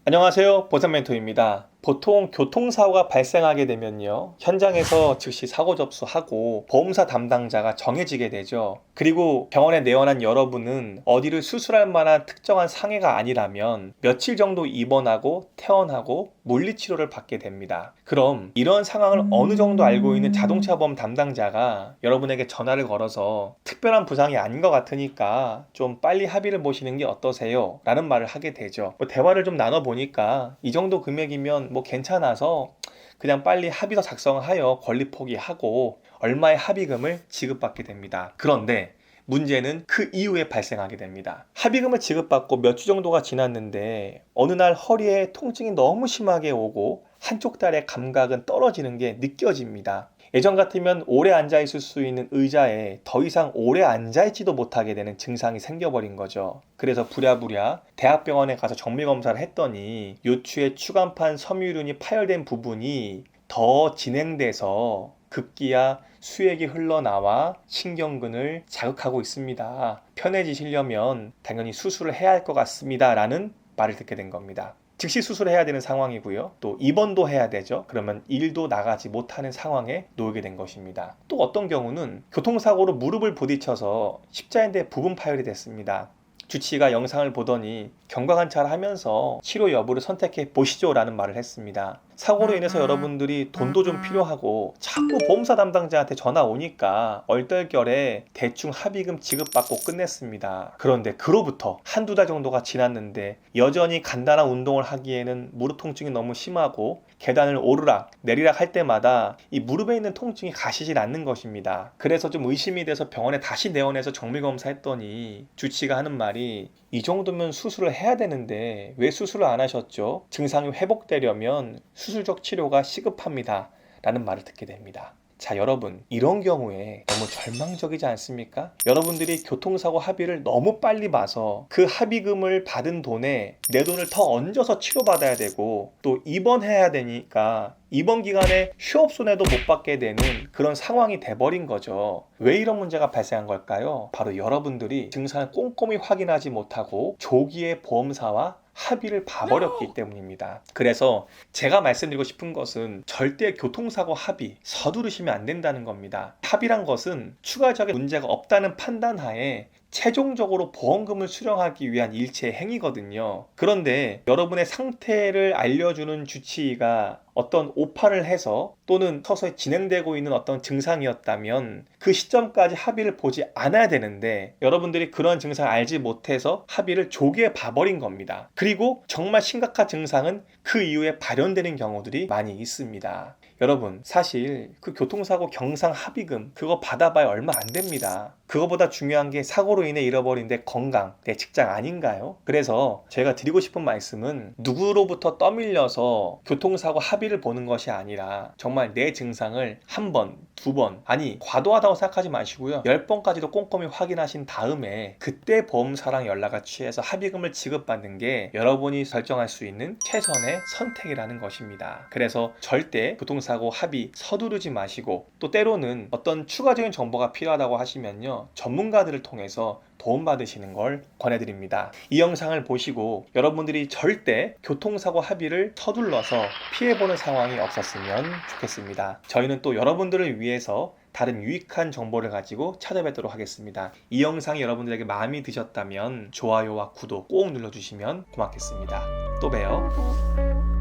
안녕하세요, 보상 멘토입니다. 보통 교통사고가 발생하게 되면요, 현장에서 즉시 사고 접수하고 보험사 담당자가 정해지게 되죠. 그리고 병원에 내원한 여러분은 어디를 수술할 만한 특정한 상해가 아니라면 며칠 정도 입원하고 퇴원하고 물리치료를 받게 됩니다. 그럼 이런 상황을 어느 정도 알고 있는 자동차 보험 담당자가 여러분에게 전화를 걸어서 특별한 부상이 아닌 것 같으니까 좀 빨리 합의를 보시는 게 어떠세요? 라는 말을 하게 되죠. 대화를 좀 나눠보니까 이 정도 금액이면 괜찮아서 그냥 빨리 합의서 작성하여 권리 포기하고 얼마의 합의금을 지급받게 됩니다. 그런데 문제는 그 이후에 발생하게 됩니다. 합의금을 지급받고 몇 주 정도가 지났는데 어느 날 허리에 통증이 너무 심하게 오고 한쪽 다리의 감각은 떨어지는 게 느껴집니다. 예전 같으면 오래 앉아있을 수 있는 의자에 더 이상 오래 앉아있지도 못하게 되는 증상이 생겨버린 거죠. 그래서 부랴부랴 대학병원에 가서 정밀검사를 했더니 요추의 추간판 섬유륜이 파열된 부분이 더 진행돼서 급기야 수액이 흘러나와 신경근을 자극하고 있습니다. 편해지시려면 당연히 수술을 해야 할 것 같습니다. 라는 말을 듣게 된 겁니다. 즉시 수술을 해야 되는 상황이고요. 또 입원도 해야 되죠. 그러면 일도 나가지 못하는 상황에 놓이게 된 것입니다. 또 어떤 경우는 교통사고로 무릎을 부딪혀서 십자인대 부분 파열이 됐습니다. 주치의가 영상을 보더니 경과관찰을 하면서 치료 여부를 선택해 보시죠 라는 말을 했습니다. 사고로 인해서 여러분들이 돈도 좀 필요하고 자꾸 보험사 담당자한테 전화 오니까 얼떨결에 대충 합의금 지급받고 끝냈습니다. 그런데 그로부터 한두 달 정도가 지났는데 여전히 간단한 운동을 하기에는 무릎 통증이 너무 심하고 계단을 오르락 내리락 할 때마다 이 무릎에 있는 통증이 가시질 않는 것입니다. 그래서 좀 의심이 돼서 병원에 다시 내원해서 정밀검사했더니 주치의가 하는 말이 이 정도면 수술을 해야 되는데 왜 수술을 안 하셨죠? 증상이 회복되려면 수술적 치료가 시급합니다. 라는 말을 듣게 됩니다. 자, 여러분, 이런 경우에 너무 절망적이지 않습니까? 여러분들이 교통사고 합의를 너무 빨리 봐서 그 합의금을 받은 돈에 내 돈을 더 얹어서 치료받아야 되고 또 입원해야 되니까 이번 기간에 휴업손해도 못 받게 되는 그런 상황이 돼버린 거죠. 왜 이런 문제가 발생한 걸까요? 바로 여러분들이 증상을 꼼꼼히 확인하지 못하고 조기에 보험사와 합의를 봐버렸기 때문입니다. 그래서 제가 말씀드리고 싶은 것은 절대 교통사고 합의 서두르시면 안 된다는 겁니다. 합의란 것은 추가적인 문제가 없다는 판단하에 최종적으로 보험금을 수령하기 위한 일체의 행위거든요. 그런데 여러분의 상태를 알려주는 주치의가 어떤 오파를 해서 또는 서서히 진행되고 있는 어떤 증상이었다면 그 시점까지 합의를 보지 않아야 되는데 여러분들이 그런 증상을 알지 못해서 합의를 조기에 봐버린 겁니다. 그리고 정말 심각한 증상은 그 이후에 발현되는 경우들이 많이 있습니다. 여러분, 사실 그 교통사고 경상 합의금 그거 받아봐야 얼마 안 됩니다. 그거보다 중요한 게 사고로 인해 잃어버린 내 건강, 내 직장 아닌가요? 그래서 제가 드리고 싶은 말씀은 누구로부터 떠밀려서 교통사고 합의를 보는 것이 아니라 정말 내 증상을 한 번, 두 번, 아니 과도하다고 생각하지 마시고요. 10번까지도 꼼꼼히 확인하신 다음에 그때 보험사랑 연락을 취해서 합의금을 지급받는 게 여러분이 결정할 수 있는 최선의 선택이라는 것입니다. 그래서 절대 교통사고 합의 서두르지 마시고 또 때로는 어떤 추가적인 정보가 필요하다고 하시면요. 전문가들을 통해서 도움받으시는 걸 권해드립니다. 이 영상을 보시고 여러분들이 절대 교통사고 합의를 서둘러서 피해보는 상황이 없었으면 좋겠습니다. 저희는 또 여러분들을 위해서 다른 유익한 정보를 가지고 찾아뵙도록 하겠습니다. 이 영상이 여러분들에게 마음에 드셨다면 좋아요와 구독 꼭 눌러주시면 고맙겠습니다. 또 봬요.